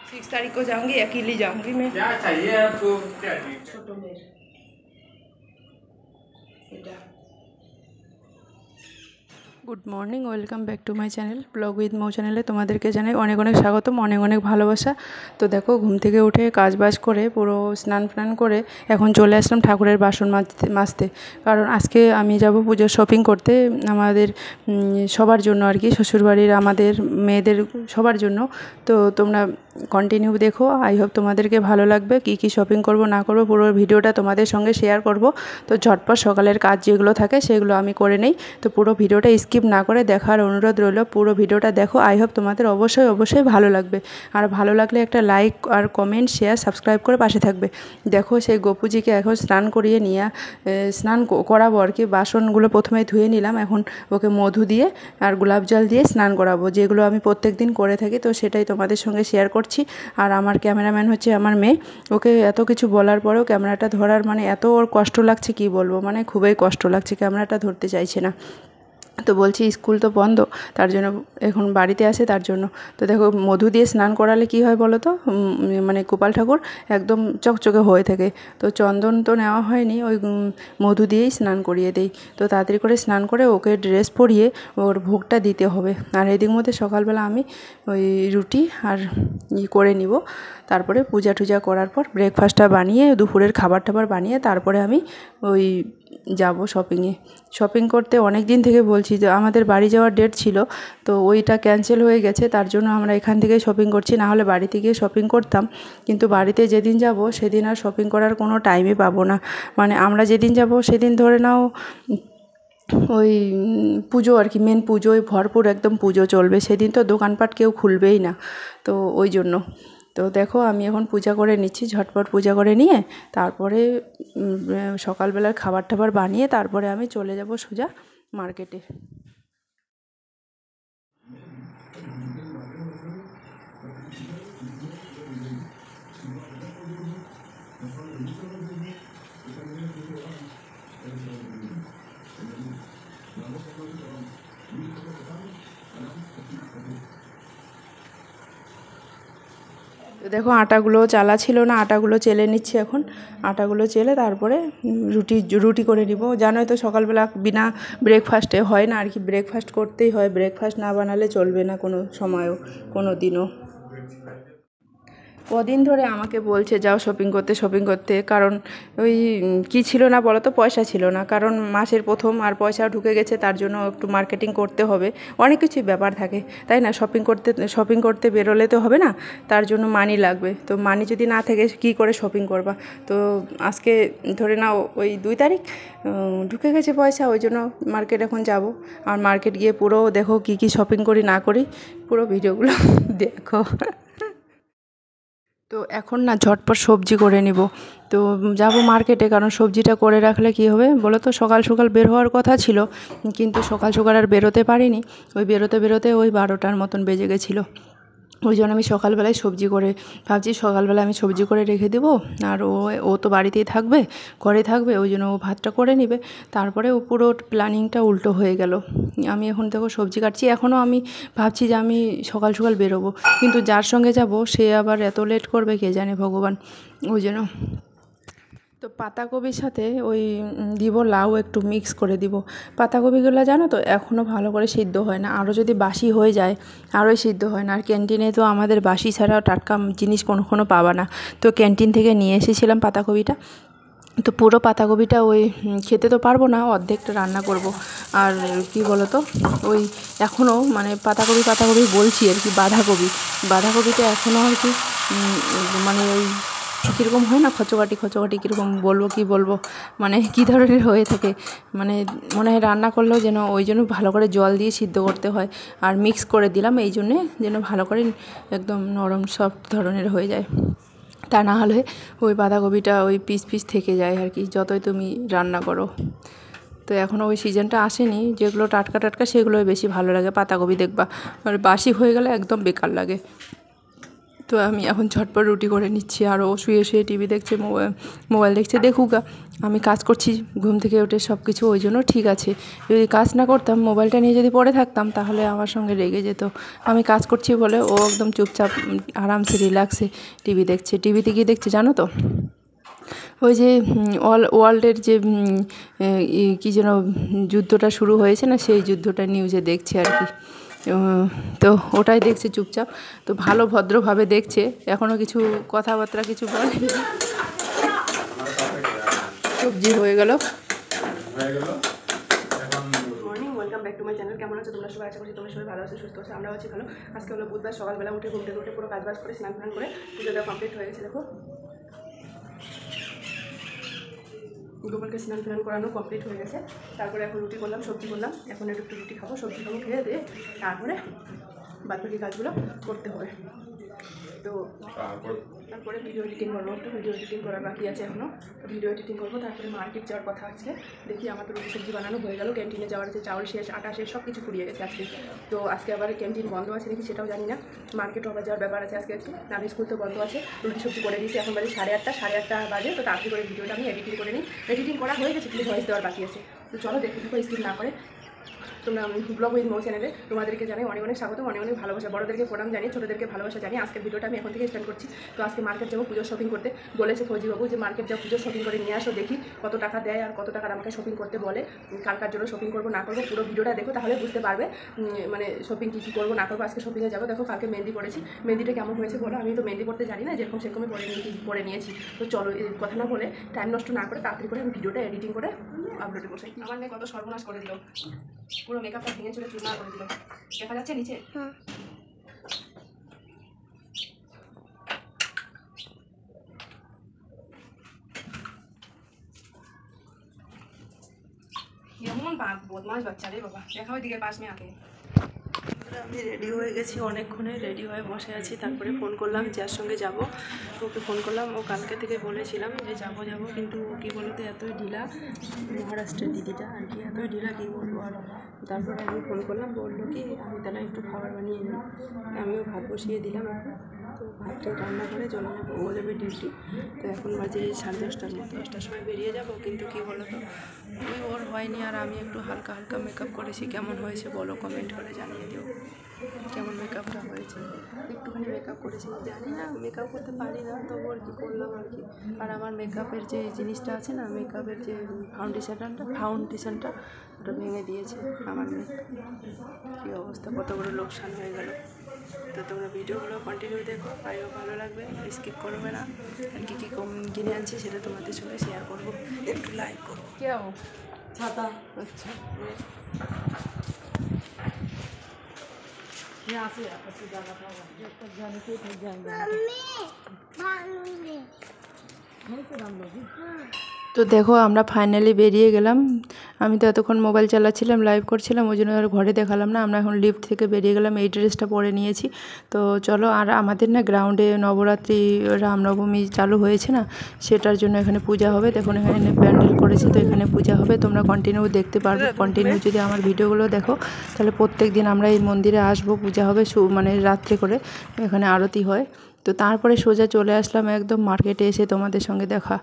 6 तारीख को जाऊंगी, अकेली जाऊंगी मैं। क्या चाहिए आपको? क्या चाहिए? छोटो मेर good morning, welcome back to my channel blog with Mou चैनेले तुम्हादेरके जानाई अनेक अनेक स्वागतम, अनेक अनेक भालोबासा। तो देखो घुम थेके उठे काज बाज करे पुरो स्नान फान करे एखन चले आसलाम ठाकुरेर बासन মাজते कारण आजके आमी जाबो पुजोर शपिंग करते आमादेर सबार जोन्नो आर कि शशुरबाड़िर आमादेर मेयेदेर सबार जोन्नो। तो तोमरा कन्टिन्यू देखो, आई होप तुम्हादेरके भालो लागबे। कि कि शपिंग करबो ना करबो पुरो भिडियोटा तुम्हादेर संगे शेयर करब। तो झटपट सकालेर काज जेगुलो थाके सेगुलो आमी करे नेই। तो पुरो भिडियोटा स्किप ना करे देखार अनुरोध रइलो, पुरो भिडियोटा देखो। आई होप तुम्हादेर अवश्य अवश्य भालो लागबे और भालो लागले एक लाइक और कमेंट शेयर सबसक्राइब करे पाशे थाकबे। देखो सेई गपुजिके एखन स्नान करिए निये स्नान कराबो और कि बासनगुलो प्रथमेই धुए निलाम, एखन ओके मधु दिए और गोलाप जल दिए स्नान कराबो, जेगुलो आमी प्रत्येक दिन करे थाकी। तो सेटाई तुम्हादेर संगे शेयर करछि। और आमार क्यामेरामैन हच्छे आमार मेये, ओके एत किछु बोलार परेও क्यामेराटा धरार माने एत ओर कष्ट लागছে कि बोलबो, माने खुबই कष्ट लागছে, क्यामेराटा धरते चाइছে ना। तो बोलছি स्कूल तो बंद तार जोन्नो एखन बाड़ीते आछे तार जोन्नो। तो देखो मधु दिए स्नान कराले कि हय बोलो तो माने गोपाल ठाकुर एकदम चकचके हये थाके। तो चंदन तो नेওয়া হয়নি, ওই मधु दिएই स्नान करिয়ে देই। तो ताড়াতাড়ি করে स्नान করে ওকে ড্রেস পরিয়ে ওর ভোগটা দিতে হবে। আর এদিক মধ্যে সকালবেলা আমি ওই রুটি আর করে নিব, তারপরে পূজা টুজা করার পর ব্রেকফাস্টটা বানিয়ে দুপুরের খাবার টাবার বানিয়ে তারপরে আমি ওই যাব শপিংয়ে। শপিং করতে অনেক দিন থেকে বলছি, যে আমাদের বাড়ি যাওয়ার ডেট ছিল তো ওইটা ক্যান্সেল হয়ে গেছে, তার জন্য আমরা এখান থেকে শপিং করছি, না হলে বাড়িতে গিয়ে শপিং করতাম। কিন্তু বাড়িতে যেদিন যাব সেদিন আর শপিং করার কোনো টাইমই পাবো না। মানে আমরা যেদিন যাব সেদিন ধরে নাও ওই পুজো আর কি, মেন পুজোয় ভরপুর একদম পুজো চলবে, সেদিন তো দোকানপাট কেউ খুলবেই না। তো ওই জন্য তো দেখো আমি এখন পূজা করে নিচ্ছি, ঝটপট পূজা করে নিয়ে তারপরে সকালবেলার খাবার টাবার বানিয়ে তারপরে আমি চলে যাব সোজা মার্কেটে। তো দেখো আটাগুলো চালা ছিল না, আটাগুলো চেলে নিচ্ছি এখন। আটাগুলো চেলে তারপরে রুটি করে নিব। জানোই তো সকালবেলা বিনা ব্রেকফাস্টে হয় না আর কি, ব্রেকফাস্ট করতেই হয়, ব্রেকফাস্ট না বানালে চলবে না কোনো সময়ও কোনো দিনও। কদিন ধরে আমাকে বলছে যাও শপিং করতে, কারণ ওই কি ছিল না বলো তো, পয়সা ছিল না, কারণ মাসের প্রথম আর পয়সা ঢুকে গেছে, তার জন্য একটু মার্কেটিং করতে হবে, অনেক কিছুই ব্যাপার থাকে তাই না। শপিং করতে বেরোলে তো হবে না, তার জন্য মানি লাগবে। তো মানি যদি না থাকে কী করে শপিং করবা। তো আজকে ধরে নাও ওই 2 তারিখ ঢুকে গেছে পয়সা, ওই জন্য মার্কেট এখন যাব। আর মার্কেট গিয়ে পুরো দেখো কী কী শপিং করি না করি, পুরো ভিডিওগুলো দেখো। তো এখন না ঝটপট সবজি করে নিব। তো যাব মার্কেটে, কারণ সবজিটা করে রাখলে কী হবে বলো তো, সকাল সকাল বের হওয়ার কথা ছিল কিন্তু সকাল সকাল আর বেরোতে পারিনি, ওই বেরোতে ওই 12টার মতন বেজে গেছিলো। ওই জন্য আমি সকালবেলায় সবজি করে ভাবছি, সকালবেলা আমি সবজি করে রেখে দেবো। আর ও তো বাড়িতেই থাকবে, ঘরে থাকবে, ওই জন্য ও ভাতটা করে নেবে। তারপরে ও পুরো প্ল্যানিংটা উল্টো হয়ে গেল। আমি এখন দেখো সবজি কাটছি, এখনও আমি ভাবছি যে আমি সকাল সকাল বেরোবো, কিন্তু যার সঙ্গে যাব সে আবার এত লেট করবে কে জানে ভগবান। ওই জন্য তো পাতাকপির সাথে ওই দিব লাউ একটু মিক্স করে দিব। পাতাকপিগুলো জানো তো এখনও ভালো করে সিদ্ধ হয় না, আরও যদি বাসি হয়ে যায় আরোই সিদ্ধ হয় না। আর ক্যান্টিনে তো আমাদের বাসি ছাড়া টাটকা জিনিস কোনো পাবা না। তো ক্যান্টিন থেকে নিয়ে এসেছিলাম পাতাকপিটা, তো পুরো পাতাকপিটা ওই খেতে তো পারবো না, অর্ধেকটা রান্না করব। আর কি বলো তো, ওই এখনও মানে পাতাকপি বলছি আর কি, বাঁধাকপিটা এখনও আর কি মানে ওই কীরকম হয় না, খচকাটি কীরকম বলবো মানে কী ধরনের হয়ে থাকে, মানে মনে হয় রান্না করলেও যেন ওই জন্য ভালো করে জল দিয়ে সিদ্ধ করতে হয়। আর মিক্স করে দিলাম এই জন্যে যেন ভালো করে একদম নরম সফট ধরনের হয়ে যায়, তা না হলে ওই বাঁধাকপিটা ওই পিস থেকে যায় আর কি, যতই তুমি রান্না করো। তো এখনও ওই সিজনটা আসেনি, যেগুলো টাটকা সেগুলোই বেশি ভালো লাগে পাতাকপি দেখবা, আর বাসি হয়ে গেলে একদম বেকার লাগে। তো আমি এখন ঝটপট রুটি করে নিচ্ছি, আর ও শুয়ে শুয়ে টিভি দেখছে, মোবাইল দেখছে, দেখুক। আমি কাজ করছি ঘুম থেকে উঠে, সব কিছু ওই জন্য ঠিক আছে। যদি কাজ না করতাম, মোবাইলটা নিয়ে যদি পড়ে থাকতাম, তাহলে আমার সঙ্গে রেগে যেত। আমি কাজ করছি বলে ও একদম চুপচাপ আরামসে রিল্যাক্সে টিভি দেখছে। টিভিতে গিয়ে দেখছে জানো তো, ওই যে ওয়ার্ল্ডের যে কী যেন যুদ্ধটা শুরু হয়েছে না, সেই যুদ্ধটা নিউজে দেখছে আর কি। তো ওটাই দেখছে চুপচাপ। তো ভালো ভদ্রভাবে দেখছে, এখনও কিছু কথাবার্তা কিছু বলেনি। সবজি হয়ে গেল। Morning, welcome back to my channel. কেমন আছো তোমরা সবাই? আশা করছি তোমরা সবাই ভালো আছো, সুস্থ আছো। আমরাও আছি ভালো। আজকে হলো বুধবার, সকালবেলা উঠে ঘুম থেকে উঠে পুরো কাজ বাজ করে স্নান টান করে পুজোটা কমপ্লিট হয়ে গেছে। দেখো গোপালকে স্নান টান করানো কমপ্লিট হয়ে গেছে। তারপরে এখন রুটি করলাম, সবজি করলাম। এখন একটু রুটি খাবো, সবজি খাবো, খেয়ে দিয়ে তারপরে বাদ বাকি কাজগুলো করতে হবে। তো তারপরে ভিডিও এডিটিং করবো, একটু ভিডিও এডিটিং করার বাকি আছে এখনও। ভিডিও এডিটিং করবো, তারপরে মার্কেট যাওয়ার কথা আজকে। দেখি আমার তো রুটি সবজি বানানো হয়ে গেল, ক্যান্টিনে যাওয়ার আছে, চাউল শেষ, আটা শেষ, সব কিছু ফুরিয়ে গেছে আজকে। তো আজকে আবার ক্যান্টিন বন্ধ আছে নাকি সেটাও জানি না। মার্কেটও আবার যাওয়ার ব্যাপার আছে আজকে। আমি স্কুল তো বন্ধ আছে, রুটি সবজি করে দিয়েছি। এখন বাজে 8:30 বাজে। তো তাড়াতাড়ি করে ভিডিওটা আমি এডিটিং করে নিই। এডিটিং করা হয়ে গেছে, কিন্তু ভয়েস দেওয়ার বাকি আছে। তো চলো দেখতে থাকো, স্কিপ না করে। তোমরা ব্লগ উইথ মৌ চ্যানেলে তোমাদেরকে জানাই অনেক অনেক স্বাগত, অনেক অনেক ভালোবাসা। বড়োদেরকে প্রণাম জানিয়ে ছোটোদেরকে ভালোবাসা জানিয়ে আজকের ভিডিওটা আমি এখন থেকে স্টার্ট করছি। তো আজকে মার্কেট যাবো পুজোর শপিং করতে। বলেছে ফৌজিবাবু যে মার্কেট যাও, পুজোর শপিং করে নিয়ে আসো, দেখি কত টাকা দেয় আর কত টাকার আমাকে শপিং করতে বলে, কার জন্য শপিং করবো না করবো। পুরো ভিডিওটা দেখো, তাহলে বুঝতে পারবে মানে শপিং কী করবো না করবো। আজকে শপিংয়ে যাবো। দেখো কালকে মেহেন্দি পড়েছি, মেহেন্দিটা কেমন হয়েছে বলো। আমি তো মেহেন্দি পড়তে জানি না, যেরকম সেরকমই পরে নিয়েছি। তো চলো কথা না বলে, টাইম নষ্ট না করে তাড়াতাড়ি করে আমি ভিডিওটা এডিটিং করে আপলোডে বসাই। আমার মেয়ে কত সর্বনাশ করে দিল, পুরো মেকআপটা ভেঙে চলে চুরমার করে দিল। দেখা যাচ্ছে নিচে? কেমন বদমাস বাচ্চা রে বাবা, দেখা ওই দিকে পাশ মে আগে। আমি রেডি হয়ে গেছি, অনেকক্ষণে রেডি হয়ে বসে আছি। তারপরে ফোন করলাম, যার সঙ্গে যাব ওকে ফোন করলাম। ও কালকে থেকে বলেছিলাম যে যাবো কিন্তু কী বলতে এতই ঢিলা, মহারাষ্ট্রের দিদিটা আর কি, এতই ঢিলা কী বলবো। আর তারপরে আমি ফোন করলাম, বললো কি আমি তাহলে একটু খাবার বানিয়ে নিই। আমিও ভাত বসিয়ে দিলাম এখন। তো ভাতটা রান্না করে চলে যাবো, ও যাবে ডিউটি। তো এখন বাজে 10:30 মতো, 10টার সময় বেরিয়ে যাব। কিন্তু কী বলো তো, ওই ওর হয়নি, আর আমি একটু হালকা হালকা মেকআপ করেছি। কেমন হয়েছে বলো, কমেন্ট করে জানিয়ে দিও কেমন মেকআপটা হয়েছে। একটুখানি মেকআপ করেছি, জানি না মেকআপ করতে পারি না, তবু আর কি করলাম আর কি। আর আমার মেকআপের যে জিনিসটা আছে না, মেকআপের যে ফাউন্ডেশনটা ওটা ভেঙে দিয়েছে আমার মেয়ে। কী অবস্থা, কত বড় লোকসান হয়ে গেল। তো তোমরা ভিডিওগুলো কন্টিনিউ দেখো, আরও ভালো লাগবে, স্কিপ করবে না। আর কী কী কিনে আনছি সেটা তোমাদের সঙ্গে শেয়ার করবো, একটু লাইক করবো। কে হবো ছাতা? আচ্ছা, তো দেখো আমরা ফাইনালি বেরিয়ে গেলাম। আমি তো এতক্ষণ মোবাইল চালাচ্ছিলাম, লাইভ করছিলাম, ওই জন্য আর ঘরে দেখালাম না। আমরা এখন লিফট থেকে বেরিয়ে গেলাম, এই ড্রেসটা পরে নিয়েছি। তো চলো, আর আমাদের না গ্রাউন্ডে নবরাত্রি রামনবমী চালু হয়েছে না, সেটার জন্য এখানে পূজা হবে। দেখুন এখানে প্যান্ডেল করেছে, তো এখানে পূজা হবে। তোমরা কন্টিনিউ দেখতে পারবে। কন্টিনিউ যদি আমার ভিডিওগুলো দেখো, তাহলে প্রত্যেক দিন আমরা এই মন্দিরে আসবো, পূজা হবে মানে রাত্রে করে এখানে আরতি হয়। তো তারপরে সোজা চলে আসলাম একদম মার্কেটে, এসে তোমাদের সঙ্গে দেখা।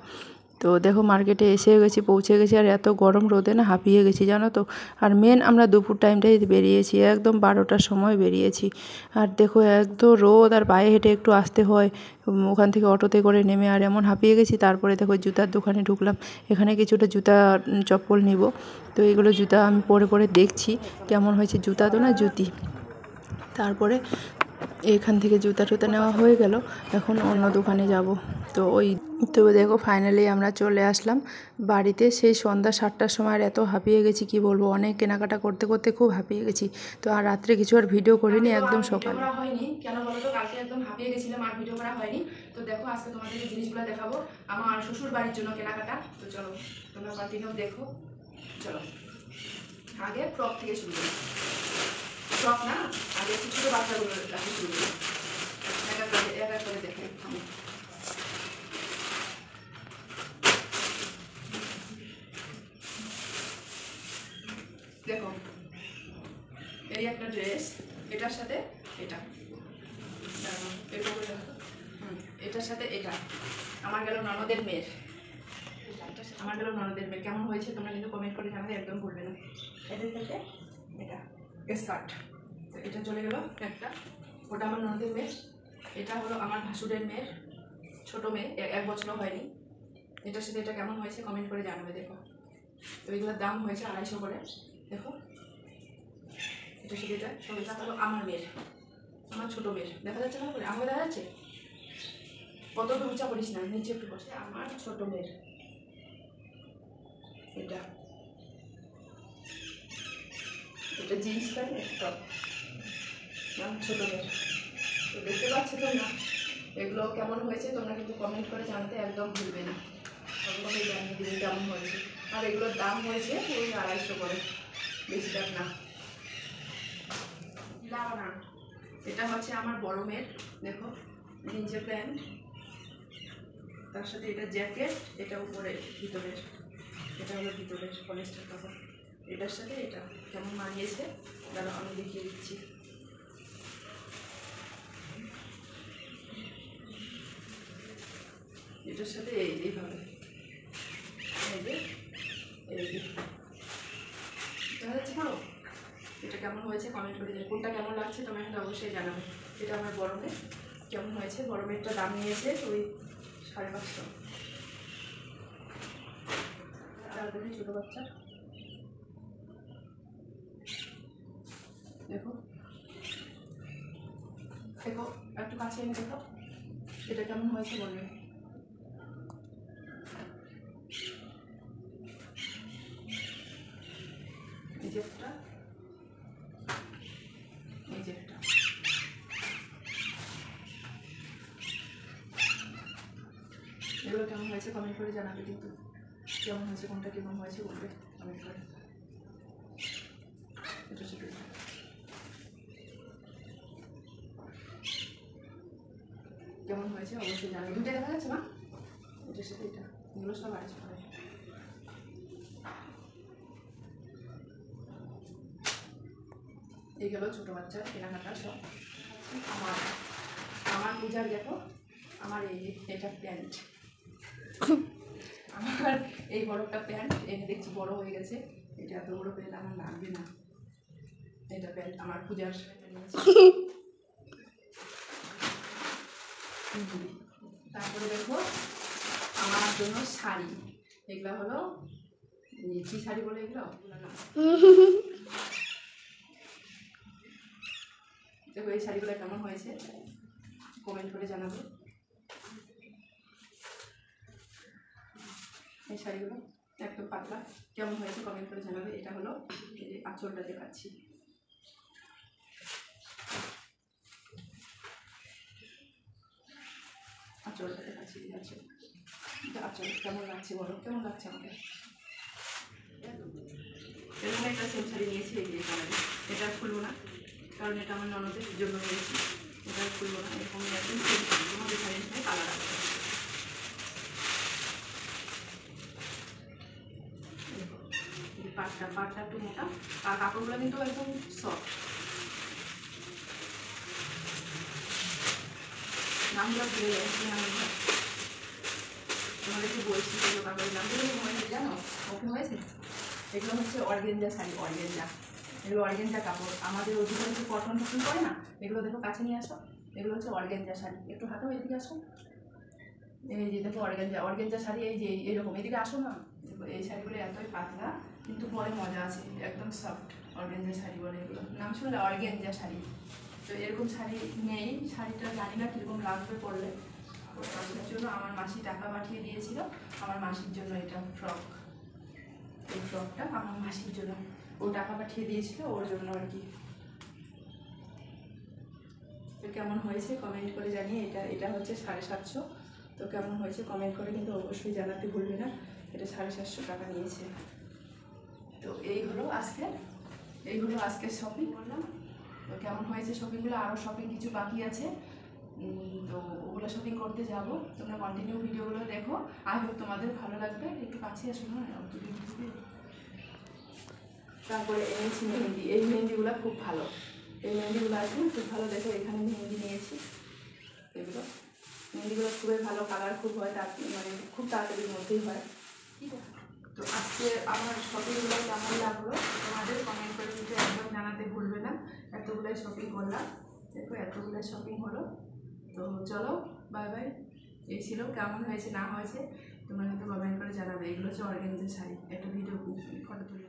তো দেখো মার্কেটে এসে গেছি, পৌঁছে গেছি। আর এত গরম রোদে না হাঁপিয়ে গেছি জানো তো। আর মেন আমরা দুপুর টাইমটাই বেরিয়েছি, একদম 12টার সময় বেরিয়েছি। আর দেখো একদম রোদ, আর পায়ে হেঁটে একটু আসতে হয় ওখান থেকে অটোতে করে নেমে, আর এমন হাঁপিয়ে গেছি। তারপরে দেখো জুতার দোকানে ঢুকলাম, এখানে কিছুটা জুতা চপ্পল নিব। তো এইগুলো জুতা আমি পরে দেখছি কেমন হয়েছে। জুতা তো না, জুতি। তারপরে এখান থেকে জুতা টুতা নেওয়া হয়ে গেল, এখন অন্য দোকানে যাব। তো দেখো ফাইনালি আমরা চলে আসলাম বাড়িতে। সেই সন্ধ্যা 7টার সময়, আর এত হাঁপিয়ে গেছি কি বলবো, অনেক কেনাকাটা করতে করতে খুব হাঁপিয়ে গেছি। তো আর রাত্রে কিছু আর ভিডিও করিনি, একদম সকালে হয়নি। কেন বলো তো, কালকে একদম হাঁপিয়ে গেছিলাম, আর ভিডিও করা হয়নি। তো দেখো আজকে তোমাদের এই জিনিসগুলো দেখাবো, আমার শ্বশুর বাড়ির জন্য কেনাকাটা। তো চলো তোমরা কন্টিনিউ দেখো। চলো আগে ফ্রক থেকে শুরু করি। ফ্রক না, আগে ছোটো বাচ্চাগুলো রাখি শুরু করি, এক এক করে দেখে। দেখো এই একটা ড্রেস, এটার সাথে এটা, এটার সাথে এটা আমার গেল ননদের মেয়ের, আমার গেল ননদের মেয়ের। কেমন হয়েছে তোমরা কিন্তু কমেন্ট করে জানাতে একদম ভুলবে না। এটার সাথে এটা স্কার্ট, তো এটা চলে গেল একটা, ওটা আমার ননদের মেয়ের। এটা হলো আমার ভাসুরের মেয়ের, ছোটো মেয়ে, 1 বছরও হয়নি। এটার সাথে এটা কেমন হয়েছে কমেন্ট করে জানাবে। দেখো তো এগুলোর দাম হয়েছে 250 করে। দেখো এটার সাথে এটা সব, এটা হলো আমার মেয়ের, আমার ছোটো মেয়ের। দেখা যাচ্ছে না করে আমাকে দেখা যাচ্ছে, কত উঁচা করিস না, নিচে একটু বসে। আমার ছোটো মেয়ের এটা, এটা জিন্স প্যান্ট, একটা আমার ছোটো মেয়ের। তো দেখতে পাচ্ছ তোমরা, এগুলো কেমন হয়েছে তোমরা কিন্তু কমেন্ট করে জানতে একদম ভুলবে না। সবভাবে জানিয়ে দিন কেমন হয়েছে। আর এগুলোর দাম হয়েছে ওই 250 করে, বেশি দাম না। এটা হচ্ছে আমার বড় মেয়ের, দেখো জিন্সের প্যান্ট, তার সাথে এটা জ্যাকেট, এটা উপরে ভিতরের, এটা হলো ভিতরের পলিস্টার কাপড়। এটার সাথে এটা কেমন মানিয়েছে দাঁড়াও আমি দেখিয়ে দিচ্ছি। এটার সাথে এইভাবে দেখা যাচ্ছে ভালো। এটা কেমন হয়েছে কমেন্ট করে দেবে, কোনটা কেমন লাগছে তোমরা কিন্তু অবশ্যই জানাবে। এটা আমার বড় মেয়ে, কেমন হয়েছে। বড় মেয়েরটা দাম নিয়েছে ওই 550। আর দেখি ছোটো বাচ্চা, দেখো দেখো একটু কাছে এনে দেখো এটা কেমন হয়েছে বলবে। এই যে একটা, এই যে একটা, এগুলো কেমন হয়েছে কমেন্ট করে জানাবে কিন্তু। কেমন হয়েছে, কোনটা কেমন হয়েছে বলবে কমেন্ট করে। এটা সেটা কেমন হয়েছে অবশ্যই জানাবে। দুটো দেখা যাচ্ছে না, এটার সাথে এটা, এগুলো সব 250 করে। এই গেল ছোটো বাচ্চার কেনাকাটা সব। আমার আমার পূজার দেখো, আমার এই এটা প্যান্ট, আমার এই বড়টা প্যান্ট এনে দেখছি বড় হয়ে গেছে। এটা এত বড় প্যান্ট আমার লাগবে না, এটা প্যান্ট আমার পূজার। তারপরে দেখো আমার জন্য শাড়ি, এগুলো হলো কি শাড়ি বলে এগুলো না, দেখো এই শাড়িগুলো কেমন হয়েছে কমেন্ট করে জানাবে। এই শাড়িগুলো একদম পাতলা, কেমন হয়েছে কমেন্ট করে জানাবে। এটা হলো এই যে আঁচলটা দেখাচ্ছি, আঁচলটা দেখাচ্ছি, আঁচল, এটা আঁচল কেমন লাগছে বলো, কেমন লাগছে আমাকে। এরকম একটা সেম শাড়ি নিয়েছি, এই যে কালারে, এটা খুলবো না কারণ এটা আমার ননদের জন্য নিয়েছি, এটা খুলবো না। এরকম একদম সেম শাড়ি, তোমাদের শাড়ির সাথে কালার আছে। পাটটা একটু মোটা, আর কাপড়গুলো কিন্তু একদম সফট। নামগুলো ভুলে যাচ্ছি আমি, তোমাদেরকে বলছি সেগুলো কাপড়ের নামগুলো মনে জানো ওকে হয়েছে। এগুলো হচ্ছে অর্গেঞ্জা শাড়ি, অর্গেঞ্জা, এগুলো অর্গেঞ্জা কাপড়। আমাদের অধিকাংশ কটন টটন করে না, এগুলো দেখো কাছে নিয়ে আসো, এগুলো হচ্ছে অর্গেঞ্জা শাড়ি। একটু হাতেও এদিকে আসো, এই যে দেখো অর্গেঞ্জা শাড়ি, এই যে এরকম এদিকে আসো না। এই শাড়িগুলো এতই পাতলা কিন্তু পরে মজা আছে, একদম সফট। অর্গেঞ্জা শাড়ি বলে এগুলো, নাম শুনলে অর্গেঞ্জা শাড়ি। তো এরকম শাড়ি নেই, শাড়িটা জানি না কীরকম লাগবে পরলে। ওটার জন্য আমার মাসি টাকা পাঠিয়ে দিয়েছিল, আমার মাসির জন্য এটা ফ্রক, এই ফ্রকটা আমার মাসির জন্য ও টাকা পাঠিয়ে দিয়েছিল, ওর জন্য আর কি। তো কেমন হয়েছে কমেন্ট করে জানিয়ে। এটা হচ্ছে 750। তো কেমন হয়েছে কমেন্ট করে কিন্তু অবশ্যই জানাতে ভুলবে না। এটা 750 টাকা নিয়েছে। তো এই হলো আজকের শপিং করলাম। তো কেমন হয়েছে শপিংগুলো, আরও শপিং কিছু বাকি আছে, তো ওগুলো শপিং করতে যাব। তোমরা কন্টিনিউ ভিডিওগুলো দেখো, আই হোপ তোমাদের ভালো লাগবে। একটু কাছে আসো না, তারপরে এনেছি মেহেন্দি, এই মেহেন্দিগুলো খুব ভালো, এই মেহেন্দিগুলো আছে খুব ভালো। দেখো এখানে মেহেন্দি নিয়েছি, এগুলো মেহেন্দিগুলো খুবই ভালো, কালার খুব হয়, মানে খুব তাড়াতাড়ির মধ্যেই হয়। ঠিক আছে, তো আজকে আমার শপিংগুলো কেমন লাগলো তোমাদের কমেন্ট করে কিন্তু একদম জানাতে ভুলবে না। এতগুলো শপিং করলাম, দেখো এতগুলো শপিং হলো। তো চলো বাই বাই। এই ছিল, কেমন হয়েছে না হয়েছে তোমরা কিন্তু কমেন্ট করে জানাবে। এগুলো হচ্ছে অর্গানজার শাড়ি, একটা ভিডিও ফটো তুলে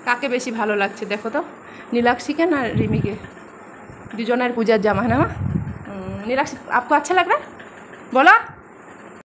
কাকে বেশি ভালো লাগছে দেখো তো, नीलाक्षी ना रिमी के, দুজনের পূজার জামা है ना। नीलाक्षी आपको अच्छा लग रहा है बोला?